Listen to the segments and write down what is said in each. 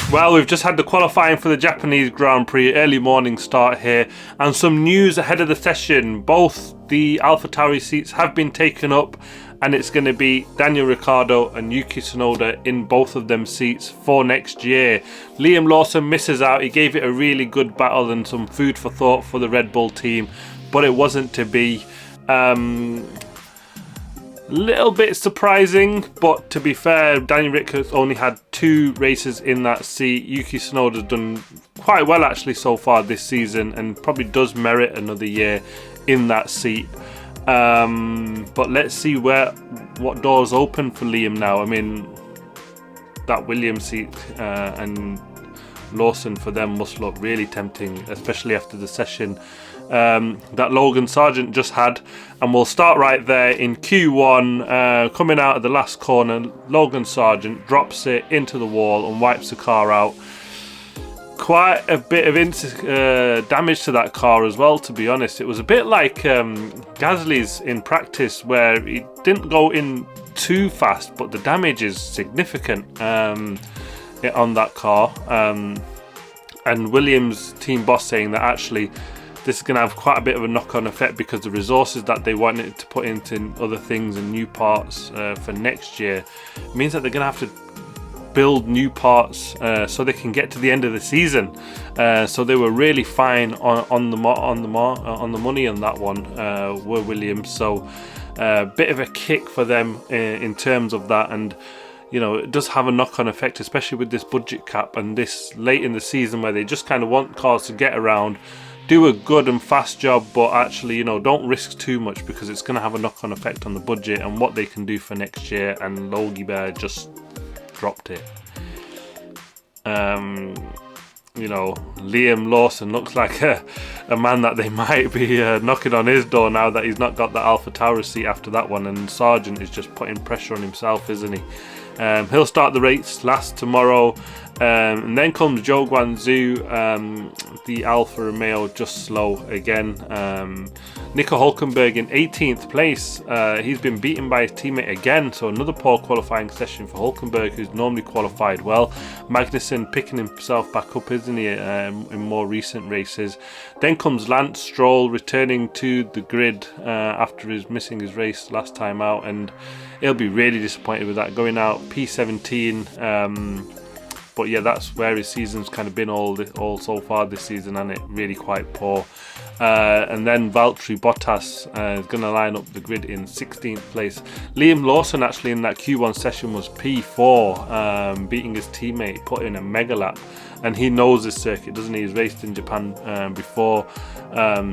Well, we've just had the qualifying for the Japanese Grand Prix, early morning start here, and some news ahead of the session. Both the AlphaTauri seats have been taken up, and it's going to be Daniel Ricciardo and Yuki Tsunoda in both of them seats for next year. Liam Lawson misses out. He gave it a really good battle and some food for thought for the Red Bull team, but it wasn't to be. Little bit surprising, but to be fair, Daniel Ricciardo's only had 2 races in that seat. Yuki Tsunoda's done quite well actually so far this season, and probably does merit another year in that seat. But let's see what doors open for Liam now. I mean, that Williams seat and Lawson for them must look really tempting, especially after the session that Logan Sargent just had. And we'll start right there in Q1. Coming out of the last corner, Logan Sargent drops it into the wall and wipes the car out. Quite a bit of damage to that car as well, to be honest. It was a bit like Gasly's in practice, where he didn't go in too fast, but the damage is significant on that car. And Williams team boss saying that actually this is going to have quite a bit of a knock-on effect, because the resources that they wanted to put into other things and new parts for next year means that they're going to have to build new parts so they can get to the end of the season. So they were really fine on the money on that one, were Williams. So bit of a kick for them in terms of that, and you know, it does have a knock-on effect, especially with this budget cap and this late in the season where they just kind of want cars to get around, do a good and fast job, but actually, you know, don't risk too much, because it's going to have a knock-on effect on the budget and what they can do for next year. And Logie Bear just dropped it. You know, Liam Lawson looks like a man that they might be knocking on his door now that he's not got the AlphaTauri seat after that one, and Sargent is just putting pressure on himself, isn't he? He'll start the race last tomorrow, and then comes Zhou Guanzu, the Alfa Romeo, just slow again. Nico Hülkenberg in 18th place. He's been beaten by his teammate again, so another poor qualifying session for Hülkenberg, who's normally qualified well. Magnussen picking himself back up, isn't he, in more recent races. Then comes Lance Stroll returning to the grid after missing his race last time out, and he'll be really disappointed with that, going out P17. But yeah, that's where his season's kind of been all so far this season, and it really quite poor. And then Valtteri Bottas is going to line up the grid in 16th place. Liam Lawson actually in that Q1 session was P4, beating his teammate, put in a mega lap. And he knows this circuit, doesn't he? He's raced in Japan before,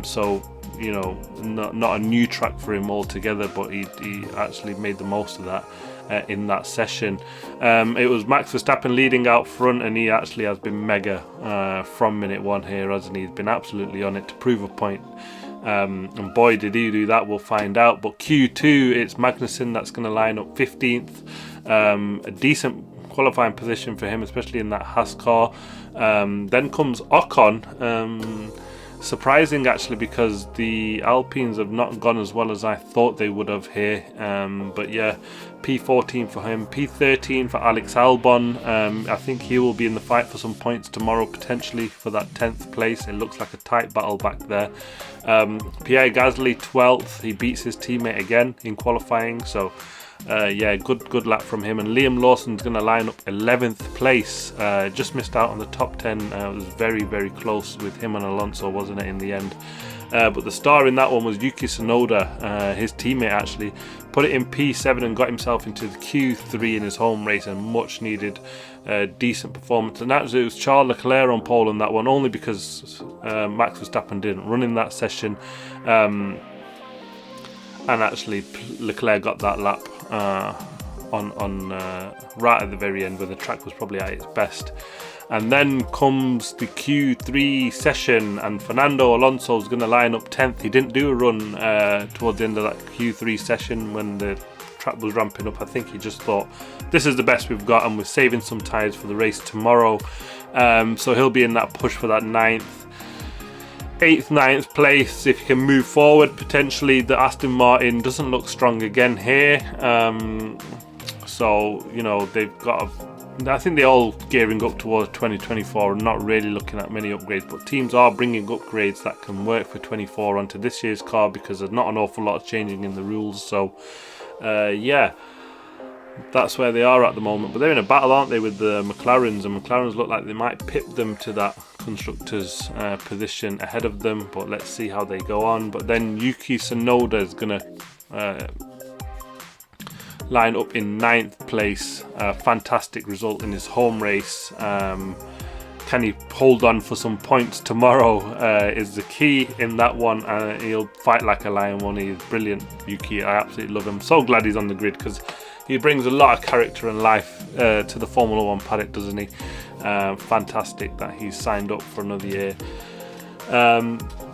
so you know, not a new track for him altogether, but he actually made the most of that in that session. It was Max Verstappen leading out front, and he actually has been mega from minute one here, hasn't he? He's been absolutely on it to prove a point. And boy, did he do that, we'll find out. But Q2, it's Magnussen that's going to line up 15th. A decent qualifying position for him, especially in that Haas car. Then comes Ocon. Surprising actually, because the Alpines have not gone as well as I thought they would have here. But yeah, P14 for him, P13 for Alex Albon. I think he will be in the fight for some points tomorrow, potentially for that 10th place. It looks like a tight battle back there. Pierre Gasly 12th. He beats his teammate again in qualifying, so yeah, good lap from him. And Liam Lawson's going to line up 11th place. Just missed out on the top 10. It was very close with him and Alonso, wasn't it, in the end? But the star in that one was Yuki Tsunoda. His teammate actually put it in P7 and got himself into the Q3 in his home race, and much needed decent performance. And that was Charles Leclerc on pole in that one, only because Max Verstappen didn't run in that session. And actually Leclerc got that lap on right at the very end, where the track was probably at its best. And then comes the Q3 session, and Fernando Alonso is going to line up 10th. He didn't do a run towards the end of that Q3 session when the track was ramping up. I think he just thought, this is the best we've got, and we're saving some tyres for the race tomorrow. So he'll be in that push for that 8th, 9th place. If he can move forward, potentially the Aston Martin doesn't look strong again here. So, you know, they've got to I think they're all gearing up towards 2024 and not really looking at many upgrades, but teams are bringing upgrades that can work for 24 onto this year's car because there's not an awful lot of changing in the rules. So yeah, that's where they are at the moment. But they're in a battle, aren't they, with the McLarens, and McLarens look like they might pip them to that constructors position ahead of them, but let's see how they go on. But then Yuki Tsunoda is going to line up in 9th place. Fantastic result in his home race. Can he hold on for some points tomorrow is the key in that one. He'll fight like a lion, won't he? He's brilliant, Yuki. I absolutely love him. So glad he's on the grid because he brings a lot of character and life to the Formula 1 paddock, doesn't he? Fantastic that he's signed up for another year.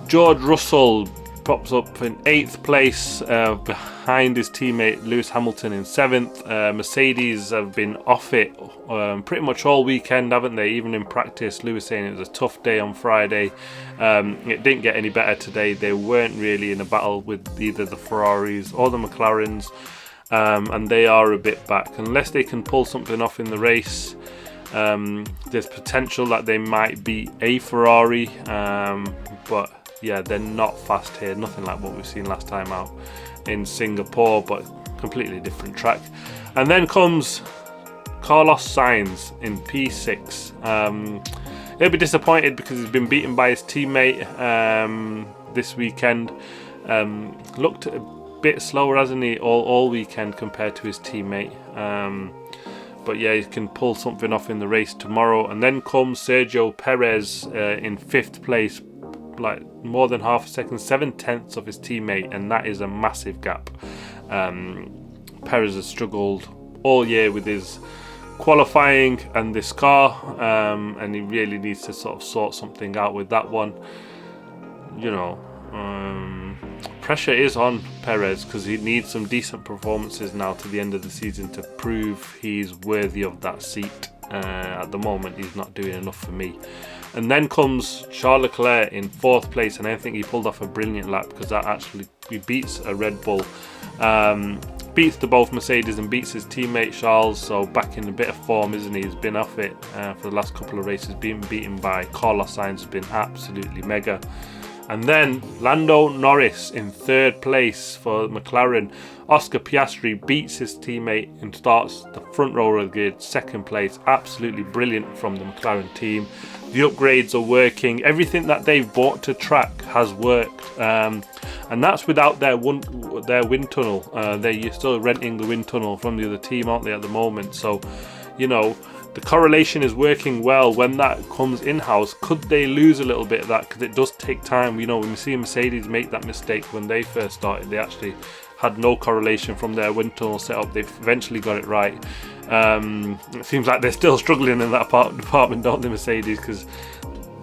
George Russell pops up in 8th place behind his teammate Lewis Hamilton in 7th. Mercedes have been off it pretty much all weekend, haven't they? Even in practice, Lewis saying it was a tough day on Friday. It didn't get any better today. They weren't really in a battle with either the Ferraris or the McLarens, and they are a bit back. Unless they can pull something off in the race, there's potential that they might beat a Ferrari, but yeah, they're not fast here. Nothing like what we've seen last time out in Singapore, but completely different track. And then comes Carlos Sainz in P6. He'll be disappointed because he's been beaten by his teammate this weekend. Looked a bit slower, hasn't he, all weekend compared to his teammate. But yeah, he can pull something off in the race tomorrow. And then comes Sergio Perez in 5th place, like more than half a second, 7/10 of his teammate, and that is a massive gap. Perez has struggled all year with his qualifying and this car, and he really needs to sort of sort something out with that one. You know, pressure is on Perez because he needs some decent performances now to the end of the season to prove he's worthy of that seat. At the moment, he's not doing enough for me. And then comes Charles Leclerc in 4th place, and I think he pulled off a brilliant lap because that actually he beats a Red Bull, beats the both Mercedes and beats his teammate Charles. So back in a bit of form, isn't he? He's been off it for the last couple of races, being beaten by Carlos Sainz has been absolutely mega. And then Lando Norris in 3rd place for McLaren. Oscar Piastri beats his teammate and starts the front row of the grid, 2nd place. Absolutely brilliant from the McLaren team. The upgrades are working. Everything that they've bought to track has worked. And that's without their wind tunnel. They're still renting the wind tunnel from the other team, aren't they, at the moment? So, you know, the correlation is working well. When that comes in-house, could they lose a little bit of that? Because it does take time. You know, when we see Mercedes make that mistake when they first started, they actually had no correlation from their wind tunnel setup. They've eventually got it right. It seems like they're still struggling in that department, don't they, Mercedes? Because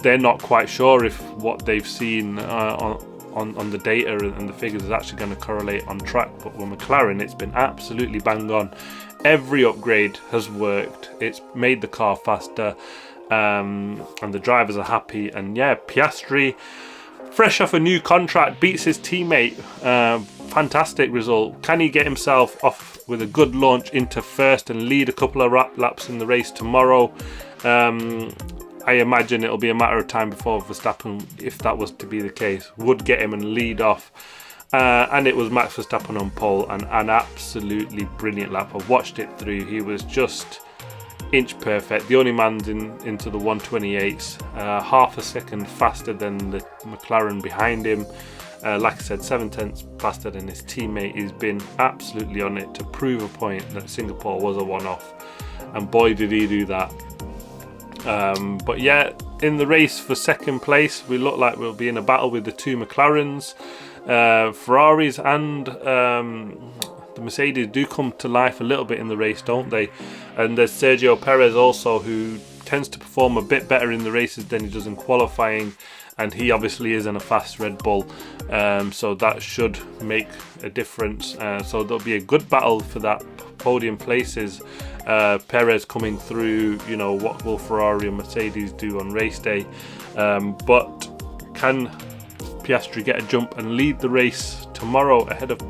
they're not quite sure if what they've seen on the data and the figures is actually going to correlate on track. But with McLaren, it's been absolutely bang on. Every upgrade has worked. It's made the car faster, and the drivers are happy. And yeah, Piastri, fresh off a new contract, beats his teammate. Fantastic result. Can he get himself off with a good launch into 1st and lead a couple of laps in the race tomorrow? I imagine it'll be a matter of time before Verstappen, if that was to be the case, would get him and lead off. And it was Max Verstappen on pole, and an absolutely brilliant lap. I watched it through. He was just inch perfect. The only man's into the 128s, half a second faster than the McLaren behind him. Like I said, 7/10 faster than his teammate. He's been absolutely on it to prove a point that Singapore was a one-off, and boy did he do that. But yeah, in the race for 2nd place, we look like we'll be in a battle with the 2 McLarens. Ferraris and the Mercedes do come to life a little bit in the race, don't they? And there's Sergio Perez also, who tends to perform a bit better in the races than he does in qualifying, and he obviously is in a fast Red Bull, so that should make a difference. So there'll be a good battle for that podium places. Perez coming through, you know, what will Ferrari and Mercedes do on race day? But can Piastri get a jump and lead the race tomorrow ahead of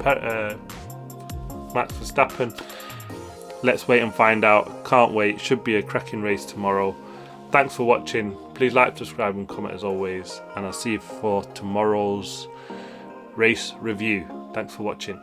Max Verstappen? let's wait and find out. Can't wait. Should be a cracking race tomorrow. Thanks for watching. Please like, subscribe and comment as always, and I'll see you for tomorrow's race review. Thanks for watching.